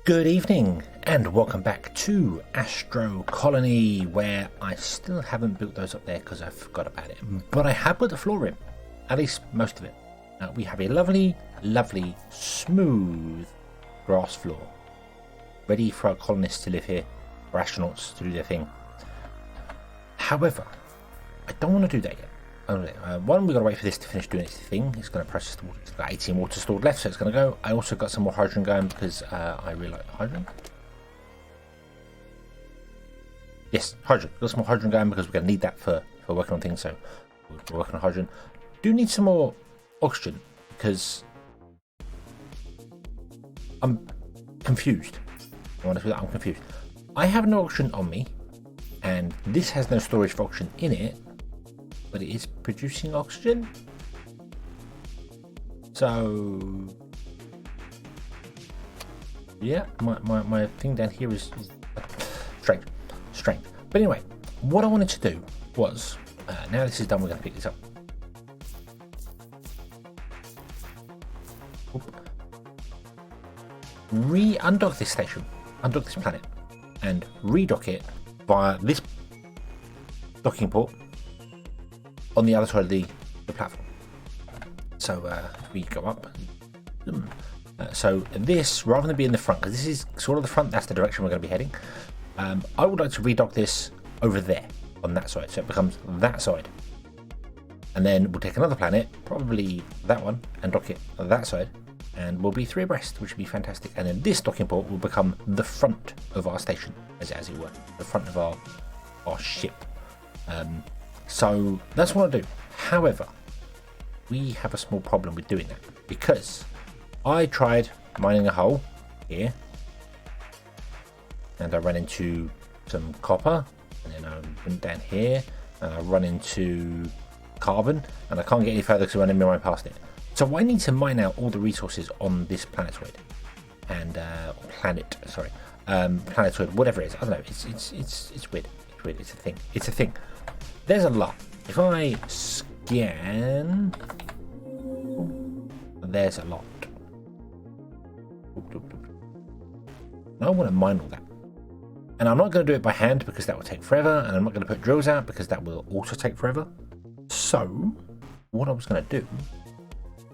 Good evening and welcome back to Astro Colony, where I still haven't built those up there because I forgot about it, but I have put the floor in, at least most of it. We have a lovely smooth grass floor ready for our colonists to live here, for astronauts to do their thing. However, I don't want to do that yet. One, we've got to wait for this to finish doing its thing. It's going to process the water. It's got 18 water stored left, so it's going to go. I also got some more hydrogen going because I really like hydrogen. Yes, hydrogen. Got some more hydrogen going because we're going to need that for working on things. So we're working on hydrogen. Do need some more oxygen because I'm confused. I'm confused. I have no oxygen on me, and this has no storage for oxygen in it. But it is producing oxygen, so yeah, my thing down here is strange. But anyway, what I wanted to do was, now this is done, we're going to pick this up. Undock this station, undock this planet, and redock it via this docking port on the other side of the platform. So we go up. So this, rather than be in the front, because this is sort of the front, that's the direction we're going to be heading. I would like to redock this over there on that side, so it becomes that side. And then we'll take another planet, probably that one, and dock it on that side, and we'll be 3 abreast, which would be fantastic. And then this docking port will become the front of our station, as it were, the front of our ship. So that's what I'll do. However, we have a small problem with doing that because I tried mining a hole here and I ran into some copper, and then I went down here and I run into carbon, and I can't get any further because I'm running right past it. So I need to mine out all the resources on this planetoid and planetoid, whatever it is. I don't know. It's weird. It's weird. It's a thing. There's a lot. If I scan, there's a lot. I want to mine all that. And I'm not going to do it by hand because that will take forever, and I'm not going to put drills out because that will also take forever. So, what I was going to do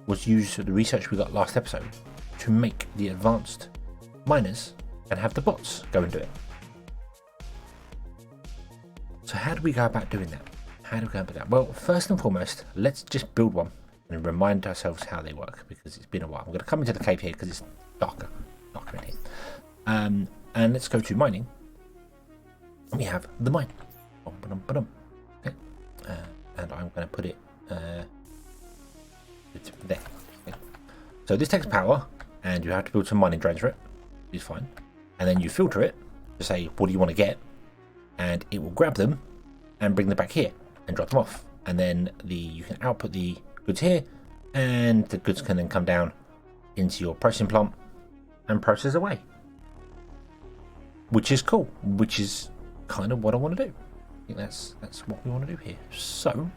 was use the research we got last episode to make the advanced miners and have the bots go and do it. So how do we go about doing that? Well, first and foremost, let's just build one and remind ourselves how they work, because it's been a while. I'm going to come into the cave here because it's darker in here. And let's go to mining. We have the mine. Okay. And I'm going to put it there. Okay. So this takes power, and you have to build some mining drains for it. It's fine. And then you filter it to say, what do you want to get? And it will grab them and bring them back here and drop them off. And then you can output the goods here, and the goods can then come down into your processing plant and process away. Which is cool, which is kind of what I want to do. I think that's what we want to do here. So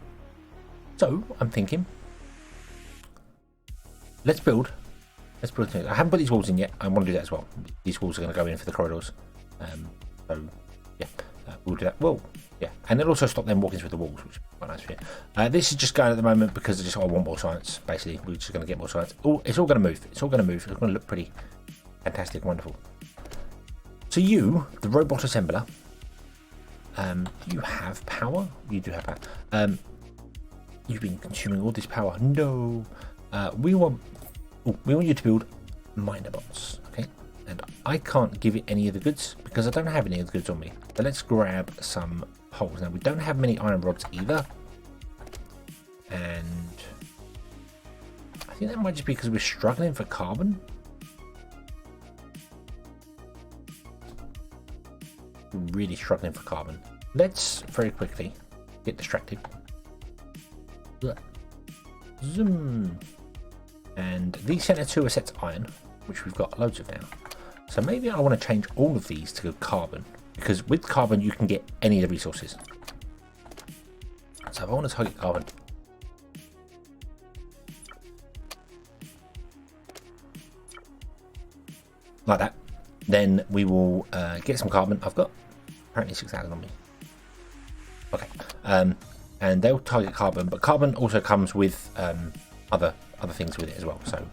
I'm thinking, let's build things. I haven't put these walls in yet. I want to do that as well. These walls are going to go in for the corridors. So yeah. We'll do that. Well, yeah, and it'll also stop them walking through the walls, which is quite nice for you. This is just going at the moment because I want more science. Basically, we're just going to get more science. Oh, it's all going to move. It's going to look pretty fantastic, wonderful. So you, the robot assembler, you have power. You do have power. You've been consuming all this power. No, we want you to build miner bots. Okay. And I can't give it any of the goods because I don't have any of the goods on me. So let's grab some holes. Now, we don't have many iron rods either. And I think that might just be because we're struggling for carbon. We're really struggling for carbon. Let's very quickly get distracted. Zoom. And these center 2 are set to iron, which we've got loads of now. So maybe I want to change all of these to carbon, because with carbon you can get any of the resources. So if I want to target carbon, like that, Then we will get some carbon. I've got apparently 6,000 on me. Okay, and they'll target carbon, but carbon also comes with other things with it as well. So,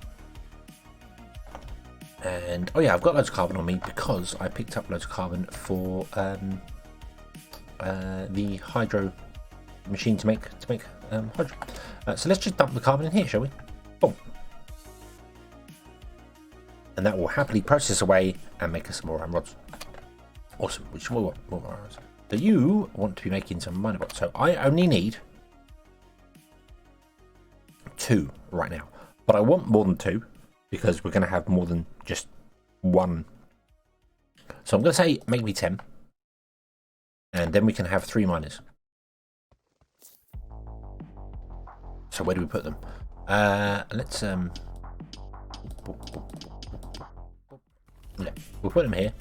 and oh yeah, I've got loads of carbon on me because I picked up loads of carbon for the hydro machine to make hydro. So let's just dump the carbon in here, shall we? Boom. And that will happily process away and make us some more iron rods. Awesome. Which more iron rods. So you want to be making some miner bots. So I only need 2 right now, but I want more than 2 because we're going to have more than just 1. So I'm going to say make me 10, and then we can have 3 miners. So where do we put them? Let's yeah, we'll put them here,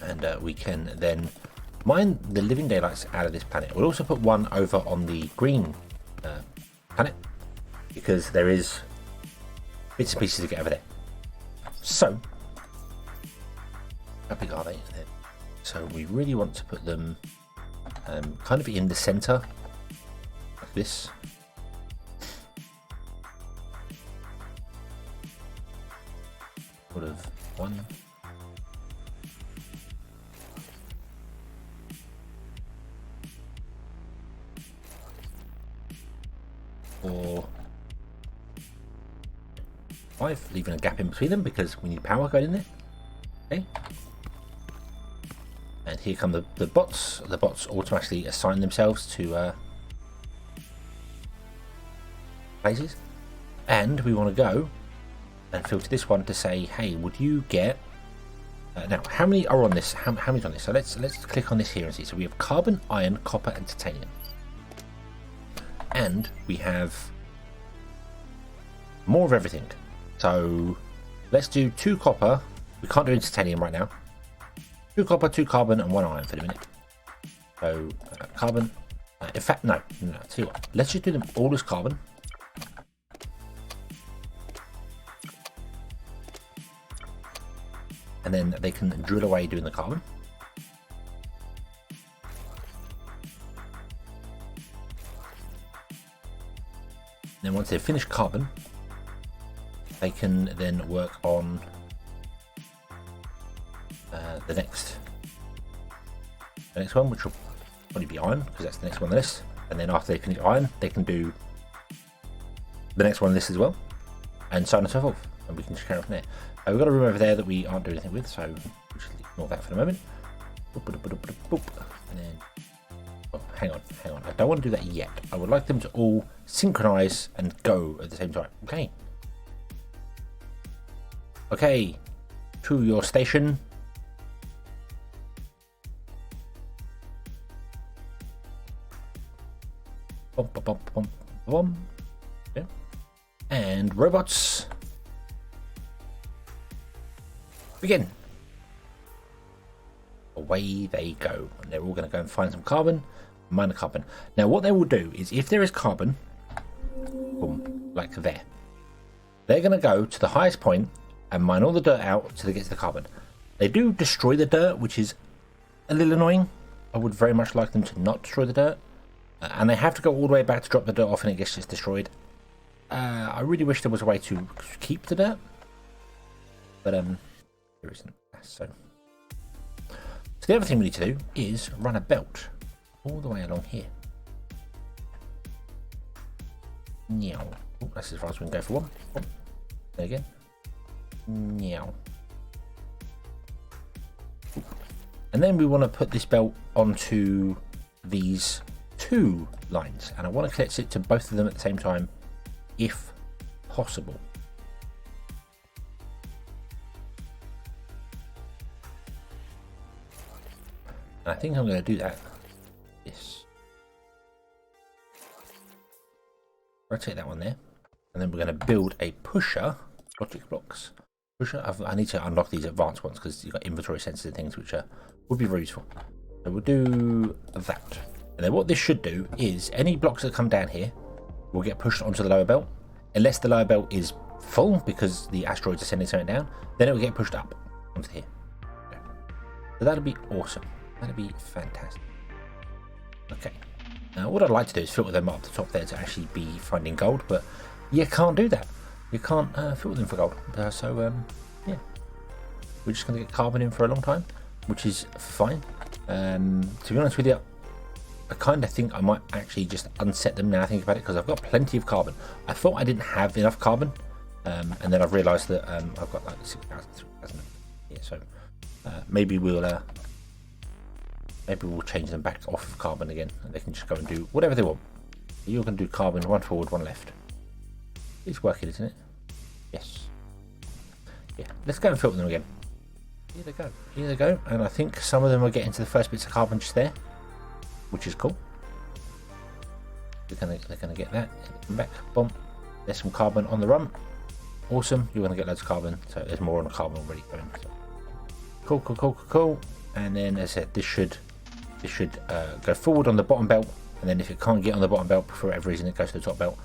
and we can then mine the living daylights out of this planet. We'll also put one over on the green planet because there is bits and pieces to get over there. So how big are they? So we really want to put them kind of in the center like this. Sort of 1. Or 5, leaving a gap in between them because we need power going in there. Okay. And here come the bots. The bots automatically assign themselves to places. And we want to go and filter this one to say, hey, would you get now how many are on this? How many's on this? So let's click on this here and see. So we have carbon, iron, copper, and titanium. And we have more of everything. So let's do 2 copper. We can't do titanium right now. 2 copper, 2 carbon, and 1 iron for the minute. So carbon. In fact, no. Tell you what. Let's just do them all as carbon. And then they can drill away doing the carbon. Then once they've finished carbon, they can then work on the next one, which will probably be iron, because that's the next one on the list. And then after they finish iron, they can do the next one on the list as well, and so on and so forth. And we can just carry on from there. We've got a room over there that we aren't doing anything with, so we'll just ignore that for the moment. And then, oh, hang on. I don't want to do that yet. I would like them to all synchronize and go at the same time. Okay, to your station. Yeah. And robots. Begin. Away they go, and they're all going to go and find some carbon, mine the carbon. Now what they will do is, if there is carbon, boom, like there, they're going to go to the highest point and mine all the dirt out till they get to the carbon. They do destroy the dirt, which is a little annoying. I would very much like them to not destroy the dirt, and they have to go all the way back to drop the dirt off, and it gets just destroyed. I really wish there was a way to keep the dirt, but there isn't. So the other thing we need to do is run a belt all the way along here. Meow. Oh, that's as far as we can go for one. Oh, there again. Meow. And then we want to put this belt onto these 2 lines, and I want to connect it to both of them at the same time, if possible. And I think I'm going to do that. Yes. Rotate that one there, and then we're going to build a pusher. Logic blocks. Pusher. I need to unlock these advanced ones because you've got inventory sensitive things, which would be very useful. So we'll do that. And then what this should do is any blocks that come down here will get pushed onto the lower belt, unless the lower belt is full because the asteroids are sending something down, then it will get pushed up onto here. Okay. So that'll be awesome. That'll be fantastic. Okay. Now what I'd like to do is filter them up the top there to actually be finding gold, but you can't do that. You can't filter them for gold. Yeah, we're just going to get carbon in for a long time, which is fine. To be honest with you, I kind of think I might actually just unset them now I think about it, because I've got plenty of carbon. I thought I didn't have enough carbon, and then I've realised that I've got like 6,000 here, so maybe we'll change them back off of carbon again, and they can just go and do whatever they want. You're going to do carbon, one forward, one left. It's working, isn't it? Yes. Yeah, let's go and filter them again. Here they go. Here they go. And I think some of them are getting to the first bits of carbon just there, which is cool. They're gonna get that. Come back. Boom. There's some carbon on the run. Awesome. You're gonna get loads of carbon. So there's more on the carbon already going. So. Cool. And then, as I said, this should go forward on the bottom belt. And then if it can't get on the bottom belt for whatever reason, it goes to the top belt.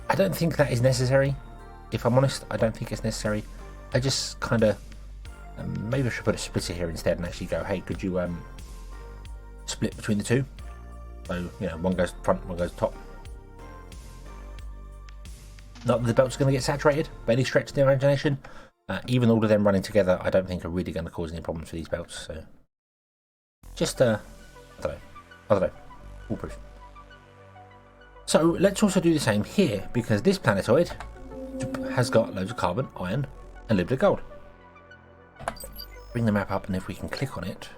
I don't think that is necessary. If I'm honest, I don't think it's necessary. I just kind of maybe I should put a splitter here instead and actually go, hey, could you split between the two? So, you know, one goes front, one goes top. Not that the belt's going to get saturated by any stretch of the imagination. Even all of them running together, I don't think are really going to cause any problems for these belts. So, just I don't know, foolproof. So let's also do the same here, because this planetoid has got loads of carbon, iron, and a little bit of gold. Bring the map up, and if we can click on it,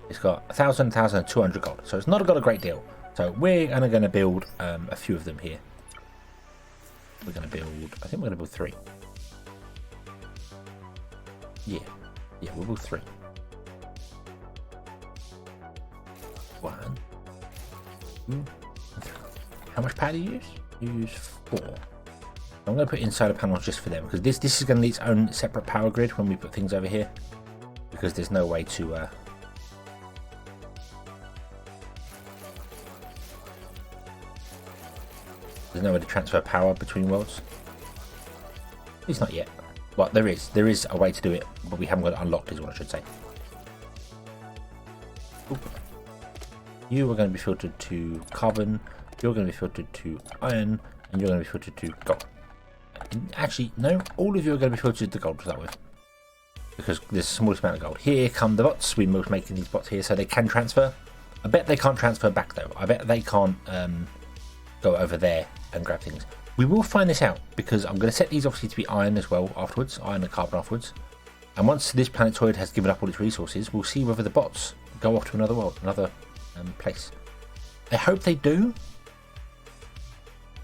it's got 1,000, 1,200 gold. So it's not got a great deal. So we're going to build a few of them here. We're going to build, I think we're going to build 3. Yeah, we'll build 3. 1, 2, 3. How much power do you use? You use 4. I'm going to put inside panels just for them, because this is going to need its own separate power grid when we put things over here, because there's no way to transfer power between worlds. At least not yet. Well, there is a way to do it, but we haven't got it unlocked, is what I should say. Oop. You are going to be filtered to carbon, you're going to be filtered to iron, and you're going to be filtered to gold. Actually, no, all of you are going to be filtered to gold to start with, because there's the smallest amount of gold. Here come the bots. We're making these bots here so they can transfer. I bet they can't transfer back though. I bet they can't go over there and grab things. We will find this out, because I'm going to set these obviously to be iron as well afterwards, iron and carbon afterwards. And once this planetoid has given up all its resources, we'll see whether the bots go off to another world, another place. I hope they do.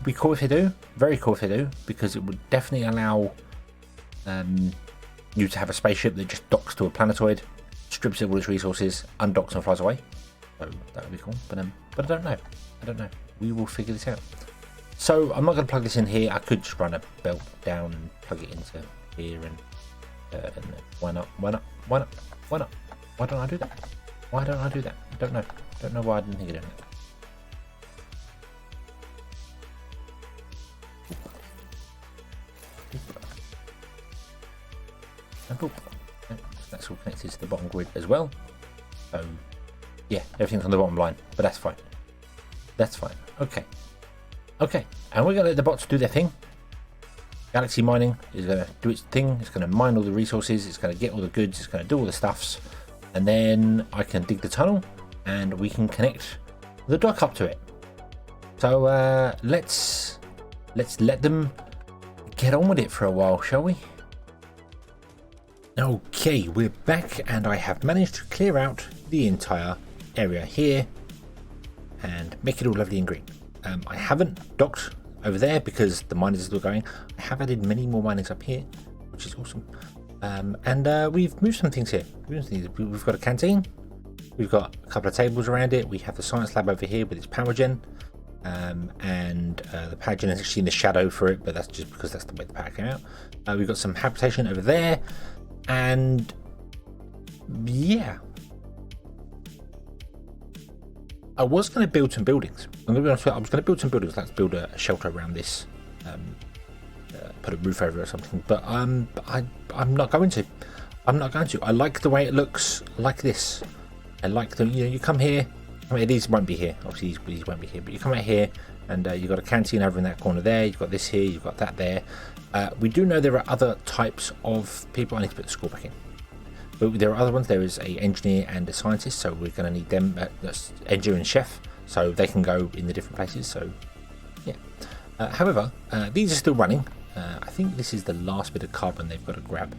Be cool if they do, very cool if they do, because it would definitely allow you to have a spaceship that just docks to a planetoid, strips it of all its resources, undocks and flies away. So that would be cool, but I don't know. We will figure this out. So I'm not going to plug this in here. I could just run a belt down and plug it into here, and why not? Why don't I do that? I don't know why I didn't think of doing it. And boop. That's all connected to the bottom grid as well. So yeah, everything's on the bottom line, but that's fine. Okay, and we're going to let the bots do their thing. Galaxy mining is going to do its thing. It's going to mine all the resources, it's going to get all the goods, it's going to do all the stuffs, and then I can dig the tunnel and we can connect the dock up to it. So let's let them get on with it for a while, shall we? Okay, we're back, and I have managed to clear out the entire area here and make it all lovely and green. I haven't docked over there because the miners are still going. I have added many more miners up here, which is awesome. And we've moved some things here. We've got a canteen, we've got a couple of tables around it, we have the science lab over here with its power gen, and the power gen is actually in the shadow for it, but that's just because that's the way the power came out. We've got some habitation over there, and yeah, I was going to build some buildings. I'm going to be honest with you, I was going to build some buildings. Let's build a shelter around this put a roof over it or something. But I'm not going to. I'm not going to. I like the way it looks like this. I like the, you come here. I mean, these won't be here. Obviously, these won't be here. But you come out here, and you've got a canteen over in that corner there. You've got this here. You've got that there. We do know there are other types of people. I need to put the score back in. But there are other ones. There is a engineer and a scientist. So we're going to need them. That's engineer and chef. So they can go in the different places. So yeah. However, these are still running. I think this is the last bit of carbon they've got to grab.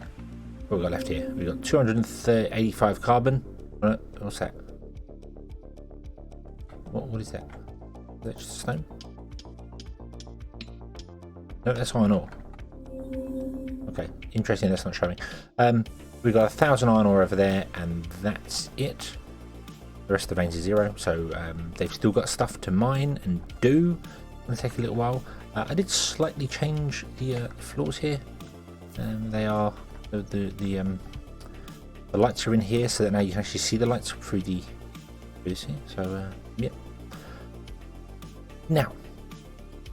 What have we got left here? We've got 285 carbon. What's that? What is that? Is that just stone? No, that's iron ore. Okay, interesting, that's not showing. We've got 1,000 iron ore over there, and that's it. The rest of the veins are 0, so they've still got stuff to mine and do. It's going to take a little while. I did slightly change the floors here. They are the lights are in here, so that now you can actually see the lights through this here. So yeah. Now,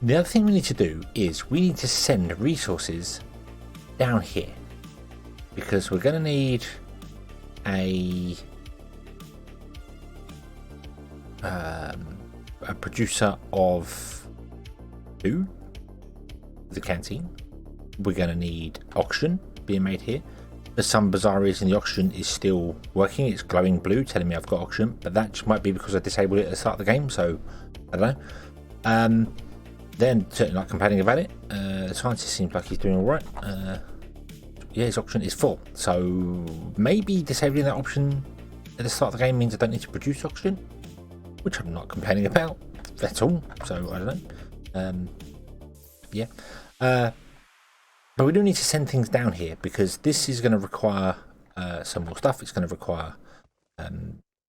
the other thing we need to do is we need to send resources down here, because we're going to need a producer of food, the canteen. We're going to need oxygen being made here. For some bizarre reason, the oxygen is still working. It's glowing blue, telling me I've got oxygen, but that just might be because I disabled it at the start of the game, so I don't know. Then certainly not complaining about it. The scientist seems like he's doing all right. Yeah, his oxygen is full, so maybe disabling that option at the start of the game means I don't need to produce oxygen, which I'm not complaining about. That's all. So I don't know. Yeah. But we do need to send things down here, because this is going to require some more stuff. It's going to require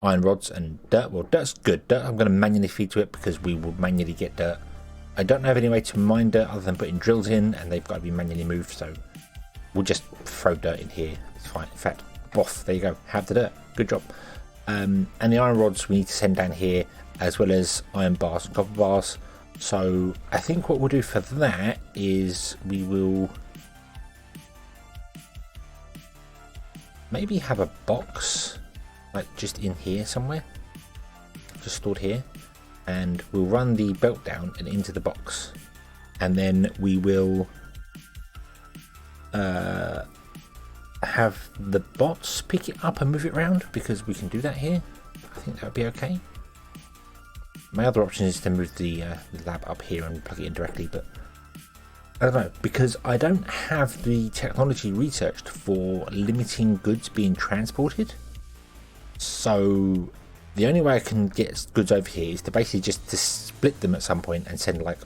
iron rods and dirt. Well, dirt's good. Dirt I'm going to manually feed to it, because we will manually get dirt. I don't have any way to mine dirt other than putting drills in, and they've got to be manually moved, so we'll just throw dirt in here. It's fine. In fact, boff, there you go. Have the dirt. Good job. And the iron rods we need to send down here, as well as iron bars and copper bars. So I think what we'll do for that is we will maybe have a box like just in here somewhere, just stored here, and we'll run the belt down and into the box, and then we will have the bots pick it up and move it around, because we can do that here. I think that would be okay. My other option is to move the lab up here and plug it in directly, but I don't know, because I don't have the technology researched for limiting goods being transported. So the only way I can get goods over here is to basically just to split them at some point and send like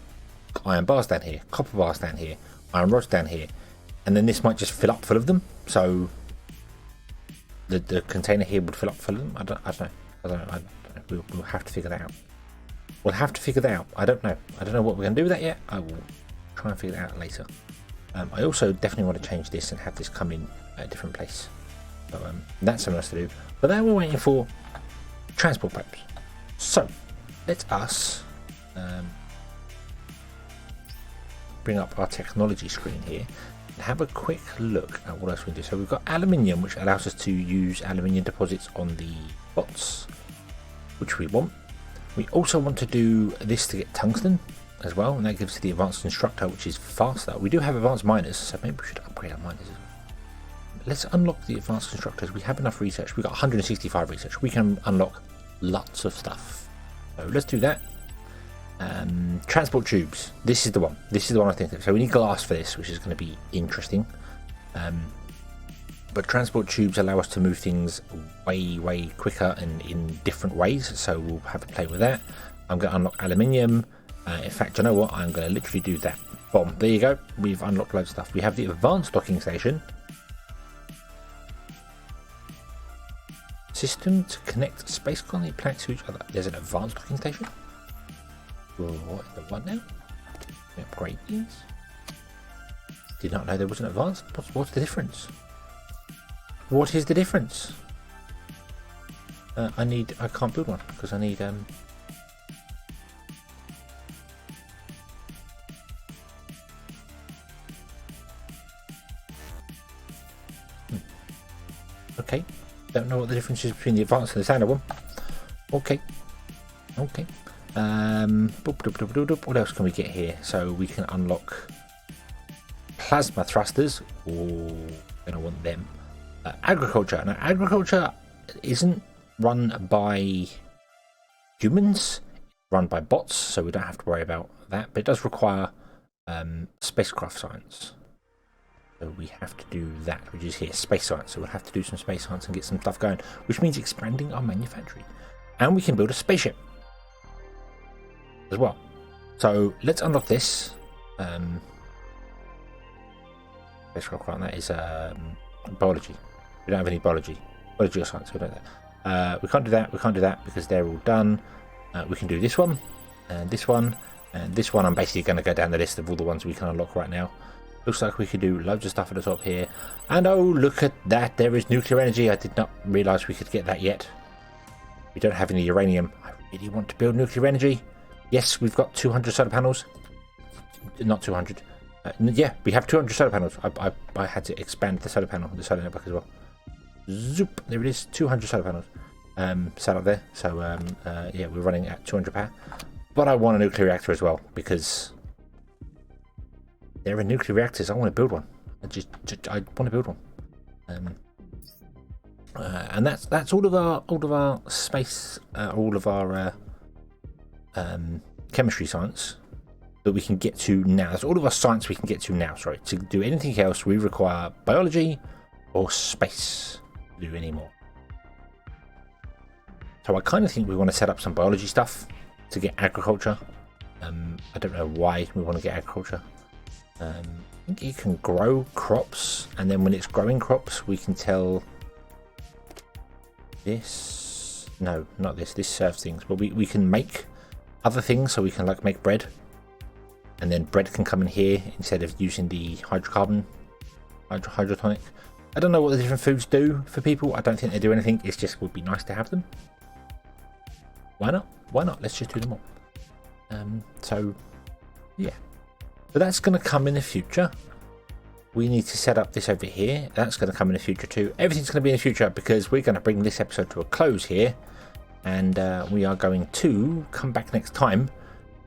iron bars down here, copper bars down here, iron rods down here, and then this might just fill up full of them. So the container here would fill up full of them. I don't know. We'll have to figure that out. We'll have to figure that out. I don't know. I don't know what we're going to do with that yet. I will try and figure that out later. I also definitely want to change this and have this come in at a different place. So that's something else to do. But then we're waiting for transport pipes. So let us bring up our technology screen here and have a quick look at what else we can do. So we've got aluminium, which allows us to use aluminium deposits on the bots, which we want. We also want to do this to get tungsten as well, and that gives us the advanced constructor, which is faster. We do have advanced miners, so maybe we should upgrade our miners as well. Let's unlock the advanced constructors. We have enough research. We've got 165 research. We can unlock lots of stuff. So let's do that. Transport tubes. This is the one. This is the one I think of. So we need glass for this, which is going to be interesting. But transport tubes allow us to move things way quicker and in different ways. So we'll have a play with that. I'm going to unlock aluminium. In fact, you know what? I'm going to literally do that. Boom. There you go. We've unlocked loads of stuff. We have the advanced docking station. System to connect space colony planets to each other. There's an advanced docking station. What now? Upgrade these. Did not know there was an advanced. What's the difference? What is the difference? I can't build one because I need Okay. Don't know what the difference is between the advanced and the standard one. Okay. Okay. What else can we get here? So we can unlock plasma thrusters. Oh, gonna want them. Agriculture. Now, agriculture isn't run by humans, it's run by bots, so we don't have to worry about that. But it does require spacecraft science. So we have to do that, which is here, space science. So we'll have to do some space science and get some stuff going, which means expanding our manufacturing. And we can build a spaceship as well. So let's unlock this. Spacecraft, right? That is biology. We don't have any biology or science. We don't. We can't do that. We can't do that because they're all done. We can do this one, and this one, and this one. I'm basically going to go down the list of all the ones we can unlock right now. Looks like we could do loads of stuff at the top here. And oh, look at that. There is nuclear energy. I did not realise we could get that yet. We don't have any uranium. I really want to build nuclear energy. Yes, we've got 200 solar panels. Not 200. Yeah, we have 200 solar panels. I had to expand the solar panel, the solar network as well. Zoop. There it is. 200 solar panels. Sat up there. So, yeah, we're running at 200 power. But I want a nuclear reactor as well because there are nuclear reactors. I want to build one. I want to build one. And that's all of our space, all of our chemistry science that we can get to now. That's all of our science we can get to now. Sorry, to do anything else, we require biology or space to do any more. So I kind of think we want to set up some biology stuff to get agriculture. I don't know why we want to get agriculture. I think you can grow crops, and then when it's growing crops, we can tell this. No, not this. This serves things, but we can make other things. So we can like make bread, and then bread can come in here instead of using the hydrocarbon, hydrotonic. I don't know what the different foods do for people. I don't think they do anything. It's just would be nice to have them. Why not? Why not? Let's just do them all. So, yeah. So that's going to come in the future. We need to set up this over here. That's going to come in the future too. Everything's going to be in the future because we're going to bring this episode to a close here. And we are going to come back next time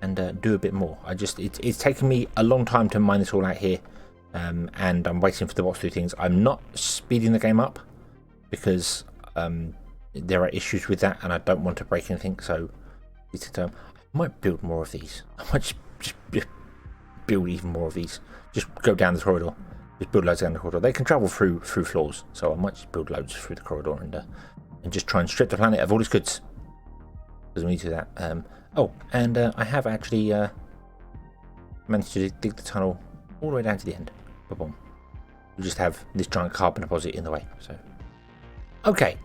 and do a bit more. It's taken me a long time to mine this all out here. And I'm waiting for the bots to do things. I'm not speeding the game up because there are issues with that and I don't want to break anything. So I might build more of these. I might just build even more of these. Just go down the corridor. Just build loads down the corridor. They can travel through floors. So I might just build loads through the corridor and just try and strip the planet of all its goods. Because we need to do that. I have actually managed to dig the tunnel all the way down to the end. Boom. We just have this giant carbon deposit in the way. So, okay,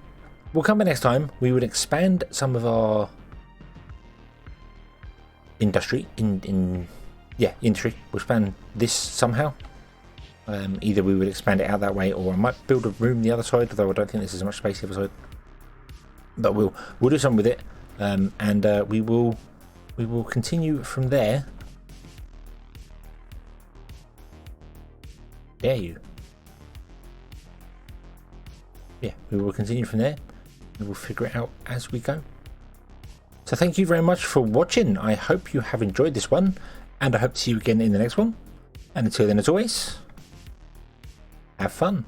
we'll come back next time. We would expand some of our industry industry. We'll expand this somehow. Either we would expand it out that way, or I might build a room the other side. Although I don't think there's as much space the other side. But we'll do something with it, and we will continue from there. Dare you? Yeah, we will continue from there. We will figure it out as we go. So thank you very much for watching. I hope you have enjoyed this one, and I hope to see you again in the next one. And until then, as always, have fun.